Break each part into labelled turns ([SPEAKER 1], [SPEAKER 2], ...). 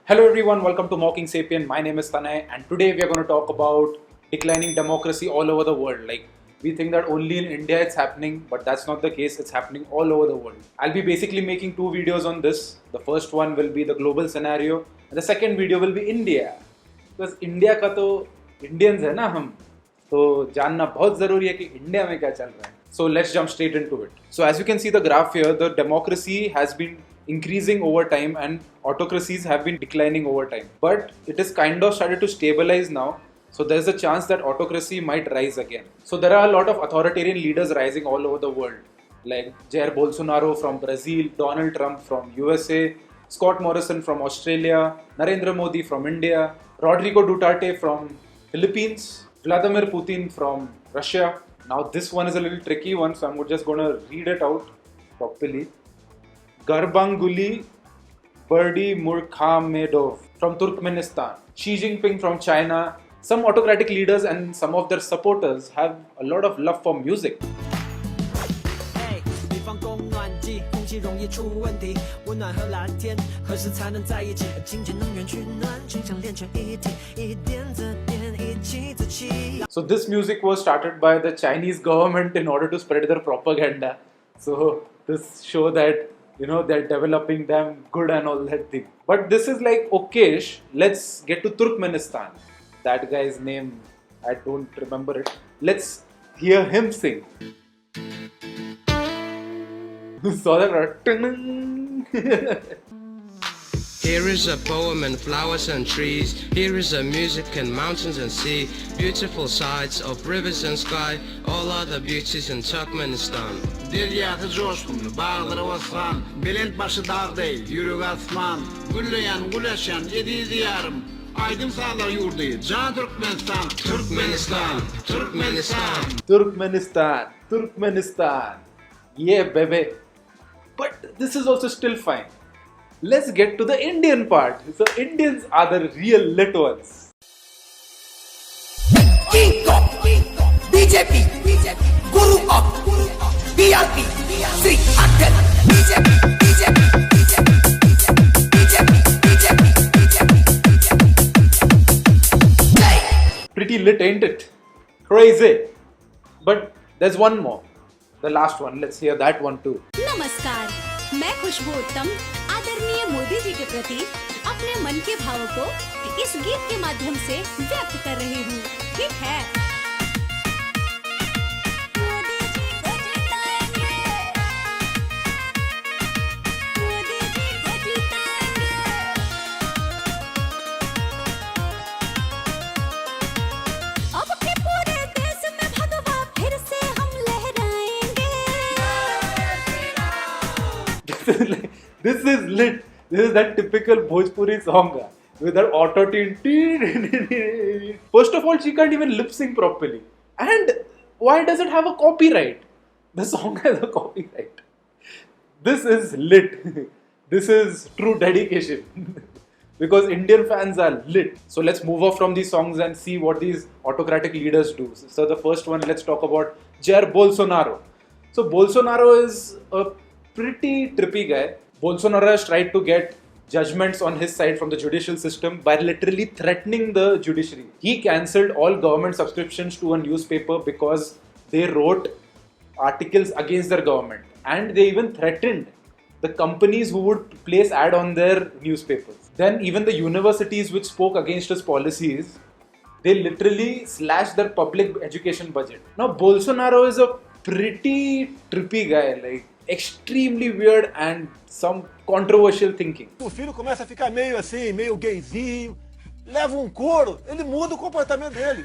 [SPEAKER 1] Hello everyone, welcome to Mocking Sapien. My name is Tanay and today we are going to talk about declining democracy all over the world. Like, we think that only in India it's happening, but that's not the case. It's happening all over the world. I'll be basically making two videos on this. The first one will be the global scenario and the second video will be India. Because India का तो Indians है ना हम, तो जानना बहुत ज़रूरी है कि इंडिया में क्या चल रहा है. So let's jump straight into it. So as you can see the graph here, the democracy has been increasing over time and autocracies have been declining over time. But it is kind of started to stabilize now. So there's a chance that autocracy might rise again. So there are a lot of authoritarian leaders rising all over the world, like Jair Bolsonaro from Brazil, Donald Trump from USA, Scott Morrison from Australia, Narendra Modi from India, Rodrigo Duterte from Philippines, Vladimir Putin from Russia. Now this one is a little tricky one, so I'm just going to read it out properly. Gurbanguly Berdimuhamedov from Turkmenistan, Xi Jinping from China. Some autocratic leaders and some of their supporters have a lot of love for music. So this music was started by the Chinese government in order to spread their propaganda. So this show that they're developing them good and all that thing. But this is like okayish. Let's get to Turkmenistan. That guy's name, I don't remember it. Let's hear him sing. Saw that, right?
[SPEAKER 2] Here is a poem and flowers and trees. Here is a music and mountains and sea. Beautiful sights of rivers and sky. All other beauties in Turkmenistan.
[SPEAKER 3] Deryatı coşkun, bağları vasfan, Belent başı dağ değil, yürük asman, Gülleyen, güleşen, yedi diyarım, Aydın sağlar yurdu, Can Türkmenistan, Türkmenistan, Türkmenistan.
[SPEAKER 1] Turkmenistan, Turkmenistan. Yeah, baby. But this is also still fine. Let's get to the Indian part. So Indians are the real lit ones.
[SPEAKER 4] BJP, Guru of BRP, Sri Atal, BJP.
[SPEAKER 1] Pretty lit, ain't it? Crazy. But there's one more. The last one. Let's hear that one too.
[SPEAKER 5] नमस्कार, मैं खुशबू उत्तम आदरणीय मोदी जी के प्रति अपने मन के भावों को इस गीत के माध्यम से व्यक्त कर रही हूँ. ठीक है. मोदी जी को जिताएंगे. मोदी जी को जिताएंगे. अब के पूरे देश में भगवा फिर से हम लहराएंगे.
[SPEAKER 1] This is lit. This is that typical Bhojpuri song with that auto tune. First of all, she can't even lip sync properly. And why does it have a copyright? The song has a copyright. This is lit. This is true dedication. Because Indian fans are lit. So let's move off from these songs and see what these autocratic leaders do. So the first one, let's talk about Jair Bolsonaro. So Bolsonaro is a pretty trippy guy. Bolsonaro has tried to get judgments on his side from the judicial system by literally threatening the judiciary. He cancelled all government subscriptions to a newspaper because they wrote articles against their government. And they even threatened the companies who would place ad on their newspapers. Then even the universities which spoke against his policies, they literally slashed their public education budget. Now Bolsonaro is a pretty trippy guy, like extremely weird and some controversial thinking.
[SPEAKER 6] O filho começa a ficar meio assim, meio gayzinho, leva couro, ele muda o comportamento dele.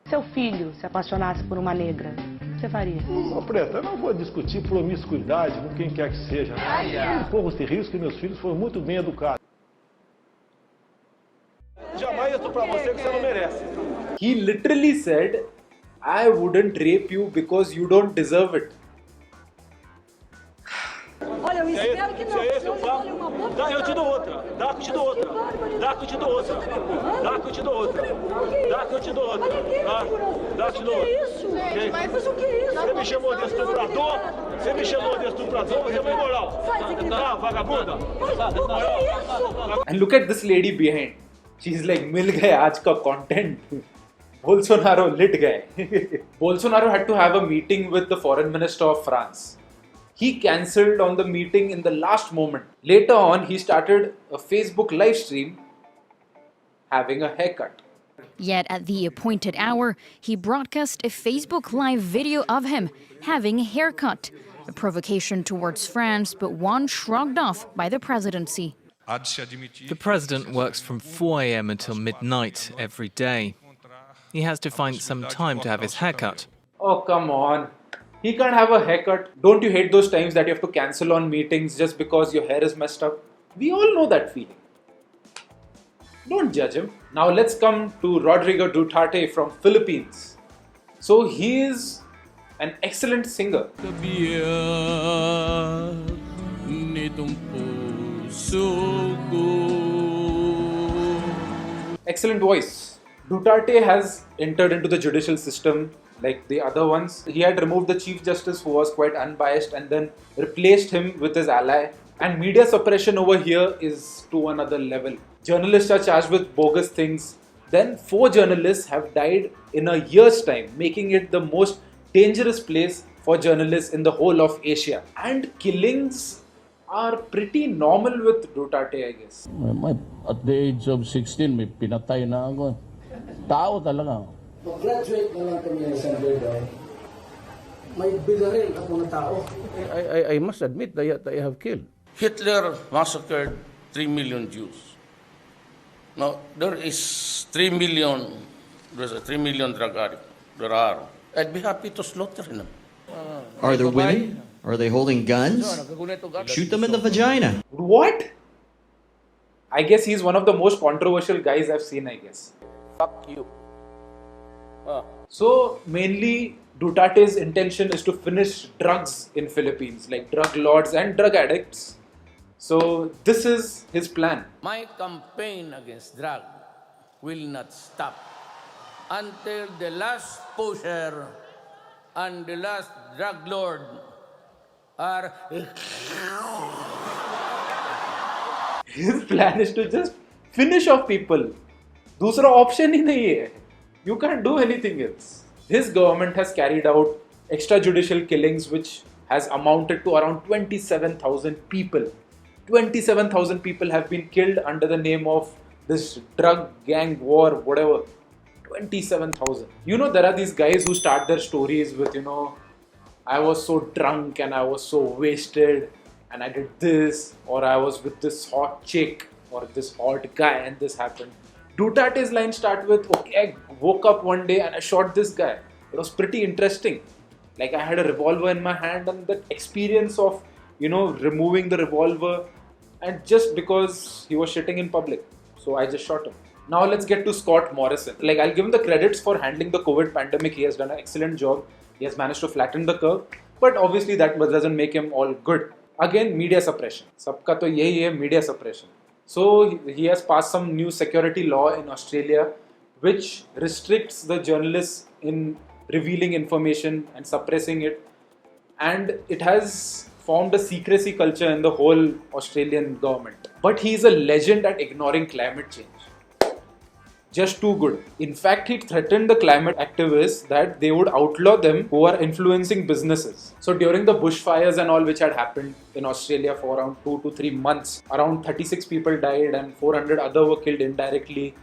[SPEAKER 7] Seu filho se apaixonasse por uma negra, o que você faria?
[SPEAKER 6] Ô Preta, eu não vou discutir promiscuidade com quem quer que seja. Eu corro esse risco que meus filhos foram muito bem educados. Jamais eu tô pra você que você não merece.
[SPEAKER 1] He literally said, I wouldn't rape you because you don't deserve it.
[SPEAKER 7] Olha
[SPEAKER 8] Olha, eu espero que
[SPEAKER 6] Se é esse o
[SPEAKER 8] meus filhos
[SPEAKER 6] papo,
[SPEAKER 8] olhem uma boa
[SPEAKER 6] dá, eu te dou outra. Dá que eu te dou outra. Dá que eu te dou outra. Dá que eu te dou outra. Dá que eu te dou outra. Dá que eu te dou outra.
[SPEAKER 8] isso?
[SPEAKER 6] Quem?
[SPEAKER 8] Mas o que é isso?
[SPEAKER 6] Você me chamou de estuprador? Você me chamou de estuprador? Você é uma imoral. Tá, vagabunda?
[SPEAKER 1] And look at this lady behind. She's like, मिल गए आज का content. Bolsonaro lit guy. Bolsonaro had to have a meeting with the foreign minister of France. He cancelled on the meeting in the last moment. Later on, he started a Facebook live stream having a haircut.
[SPEAKER 9] Yet at the appointed hour, he broadcast a Facebook Live video of him having a haircut, a provocation towards France, but one shrugged off by the presidency.
[SPEAKER 10] The president works from 4 a.m. until midnight every day. He has to find some time to have his haircut.
[SPEAKER 1] Oh, come on. He can't have a haircut. Don't you hate those times that you have to cancel on meetings just because your hair is messed up? We all know that feeling. Don't judge him. Now let's come to Rodrigo Duterte from Philippines. So he is an excellent singer. Excellent voice. Duterte has entered into the judicial system like the other ones. He had removed the Chief Justice who was quite unbiased and then replaced him with his ally. And media suppression over here is to another level. Journalists are charged with bogus things. Then 4 journalists have died in a year's time, making it the most dangerous place for journalists in the whole of Asia. And killings are pretty normal with Duterte, I guess.
[SPEAKER 11] At the age of 16, may pinatay na ako. Tao talaga.
[SPEAKER 12] Mag-graduate na lang kami sa Sanderday. May bigaril ang mga tao.
[SPEAKER 11] I must admit that I have killed.
[SPEAKER 13] Hitler massacred 3 million Jews. Now, there's a 3 million drug addicts. There are. I'd be happy to slaughter them.
[SPEAKER 14] Are there women? Are they holding guns? Shoot them in the vagina.
[SPEAKER 1] What? I guess he's one of the most controversial guys I've seen, I guess.
[SPEAKER 13] Fuck you.
[SPEAKER 1] So, mainly, Duterte's intention is to finish drugs in Philippines, like drug lords and drug addicts. So, this is his plan.
[SPEAKER 13] My campaign against drug will not stop until the last pusher and the last drug lord are...
[SPEAKER 1] His plan is to just finish off people. दूसरा option ही नहीं है. You can't do anything else. His government has carried out extrajudicial killings which has amounted to around 27,000 people. 27,000 people have been killed under the name of this drug gang war, whatever. 27,000. You know, there are these guys who start their stories with, I was so drunk and I was so wasted and I did this, or I was with this hot chick or this hot guy and this happened. Duterte's line start with, okay, I woke up one day and I shot this guy. It was pretty interesting. Like, I had a revolver in my hand and the experience of, removing the revolver, and just because he was shitting in public. So I just shot him. Now let's get to Scott Morrison. Like, I'll give him the credits for handling the COVID pandemic. He has done an excellent job. He has managed to flatten the curve. But obviously that doesn't make him all good. Again, media suppression. Sabka to yahi hai, media suppression. So he has passed some new security law in Australia which restricts the journalists in revealing information and suppressing it. And it has formed a secrecy culture in the whole Australian government. But he is a legend at ignoring climate change. Just too good. In fact, he threatened the climate activists that they would outlaw them who are influencing businesses. So during the bushfires and all which had happened in Australia for around 2 to 3 months, around 36 people died and 400 other were killed indirectly.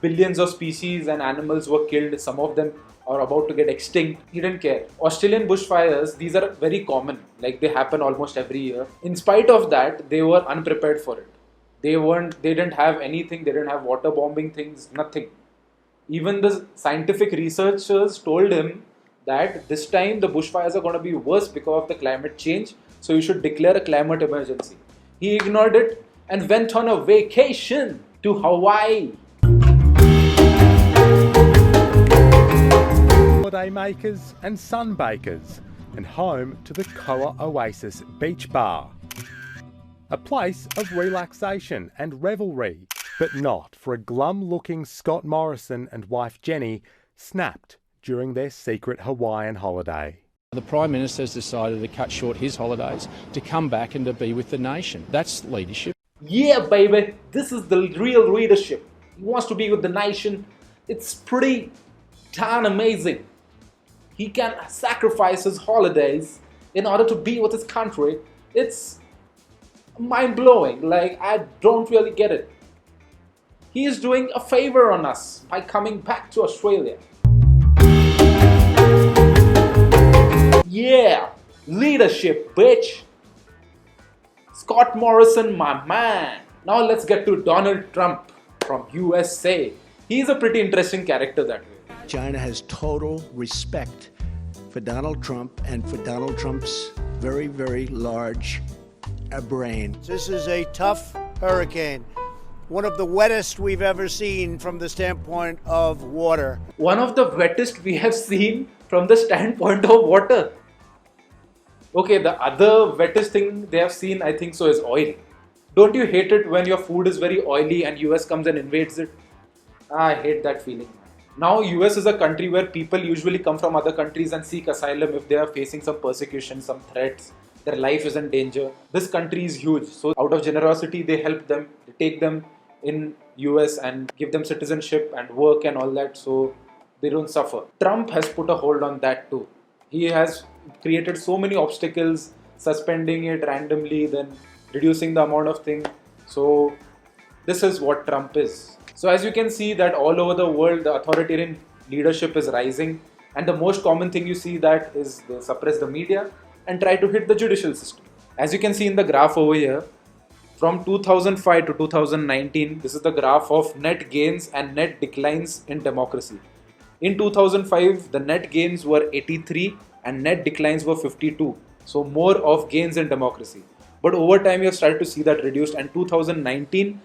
[SPEAKER 1] Billions of species and animals were killed. Some of them are about to get extinct. He didn't care. Australian bushfires, these are very common. Like, they happen almost every year. In spite of that, they were unprepared for it. They didn't have anything. They didn't have water bombing things, nothing. Even the scientific researchers told him that this time the bushfires are going to be worse because of the climate change. So you should declare a climate emergency. He ignored it and went on a vacation to Hawaii.
[SPEAKER 15] Holiday makers and sunbakers, and home to the Koa Oasis Beach Bar.
[SPEAKER 8] a place of relaxation and revelry, but not for a glum-looking Scott Morrison and wife Jenny snapped during their secret Hawaiian holiday.
[SPEAKER 15] The Prime Minister has decided to cut short his holidays to come back and to be with the nation. That's leadership.
[SPEAKER 1] Yeah, baby, this is the real leadership. He wants to be with the nation. It's pretty darn amazing. He can sacrifice his holidays in order to be with his country. It's mind-blowing. Like, I don't really get it. He is doing a favor on us by coming back to Australia. Yeah, leadership, bitch. Scott Morrison, my man. Now let's get to Donald Trump from USA. He's a pretty interesting character that way.
[SPEAKER 16] China has total respect for Donald Trump and for Donald Trump's very, very large brain.
[SPEAKER 17] This is a tough hurricane. One of the wettest we've ever seen from the standpoint of water.
[SPEAKER 1] One of the wettest we have seen from the standpoint of water. Okay, the other wettest thing they have seen, I think so, is oil. Don't you hate it when your food is very oily and US comes and invades it? I hate that feeling. Now US is a country where people usually come from other countries and seek asylum if they are facing some persecution, some threats, their life is in danger. This country is huge, so out of generosity they help them, they take them in US and give them citizenship and work and all that so they don't suffer. Trump has put a hold on that too. He has created so many obstacles, suspending it randomly, then reducing the amount of thing. So this is what Trump is. So as you can see that all over the world the authoritarian leadership is rising, and the most common thing you see that is they suppress the media and try to hit the judicial system. As you can see in the graph over here, from 2005 to 2019, this is the graph of net gains and net declines in democracy. In 2005, the net gains were 83 and net declines were 52. So more of gains in democracy. But over time, you have started to see that reduced. And 2019,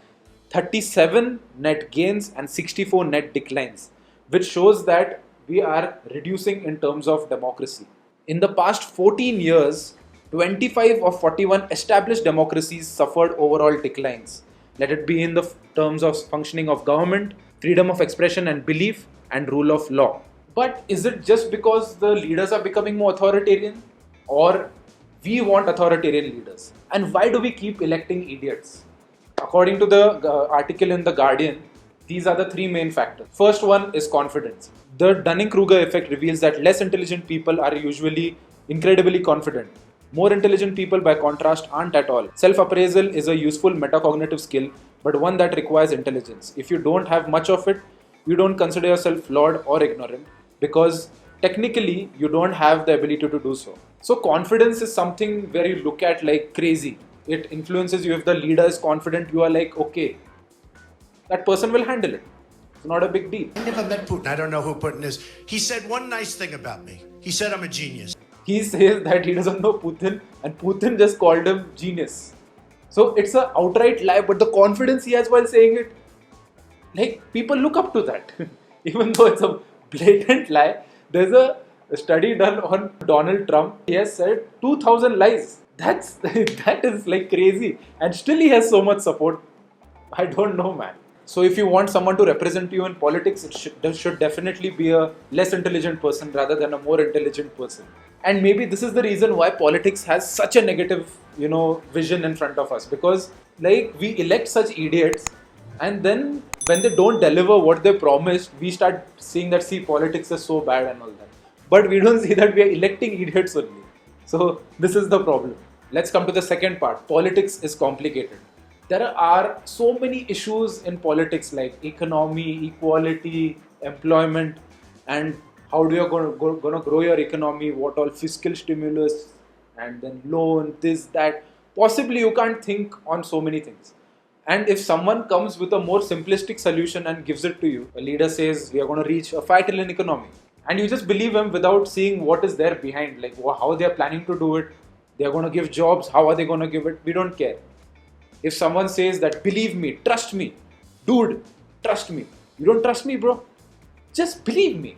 [SPEAKER 1] 37 net gains and 64 net declines, which shows that we are reducing in terms of democracy. In the past 14 years, 25 of 41 established democracies suffered overall declines. Let it be in the terms of functioning of government, freedom of expression and belief, and rule of law. But is it just because the leaders are becoming more authoritarian, or we want authoritarian leaders? And why do we keep electing idiots? According to the article in The Guardian, these are the three main factors. First one is confidence. The Dunning-Kruger effect reveals that less intelligent people are usually incredibly confident. More intelligent people, by contrast, aren't at all. Self-appraisal is a useful metacognitive skill, but one that requires intelligence. If you don't have much of it, you don't consider yourself flawed or ignorant, because technically you don't have the ability to do so. So confidence is something where you look at like crazy. It influences you. If the leader is confident, you are like, okay, that person will handle it. It's not a big deal.
[SPEAKER 18] I never met Putin. I don't know who Putin is. He said one nice thing about me. He said I'm a genius.
[SPEAKER 1] He says that he doesn't know Putin, and Putin just called him genius. So it's an outright lie, but the confidence he has while saying it, like, people look up to that. Even though it's a blatant lie, there's a study done on Donald Trump. He has said 2,000 lies. That is like crazy, and still he has so much support. I don't know, man. So if you want someone to represent you in politics, it should definitely be a less intelligent person rather than a more intelligent person. And maybe this is the reason why politics has such a negative, vision in front of us, because like we elect such idiots, and then when they don't deliver what they promised, we start seeing that politics is so bad and all that. But we don't see that we are electing idiots only. So this is the problem. Let's come to the second part. Politics is complicated. There are so many issues in politics like economy, equality, employment, and how do you gonna grow your economy, what all fiscal stimulus, and then loan, this, that. Possibly you can't think on so many things. And if someone comes with a more simplistic solution and gives it to you, a leader says we are going to reach a $5 trillion economy, and you just believe him without seeing what is there behind, like how they are planning to do it, they are going to give jobs, how are they going to give it, we don't care. If someone says that, believe me, trust me, dude, trust me. You don't trust me, bro? Just believe me.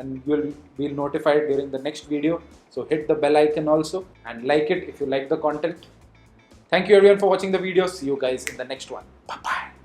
[SPEAKER 1] and you'll be notified during the next video. So hit the bell icon also and like it if you like the content. Thank you everyone for watching the video. See you guys in the next one. Bye bye.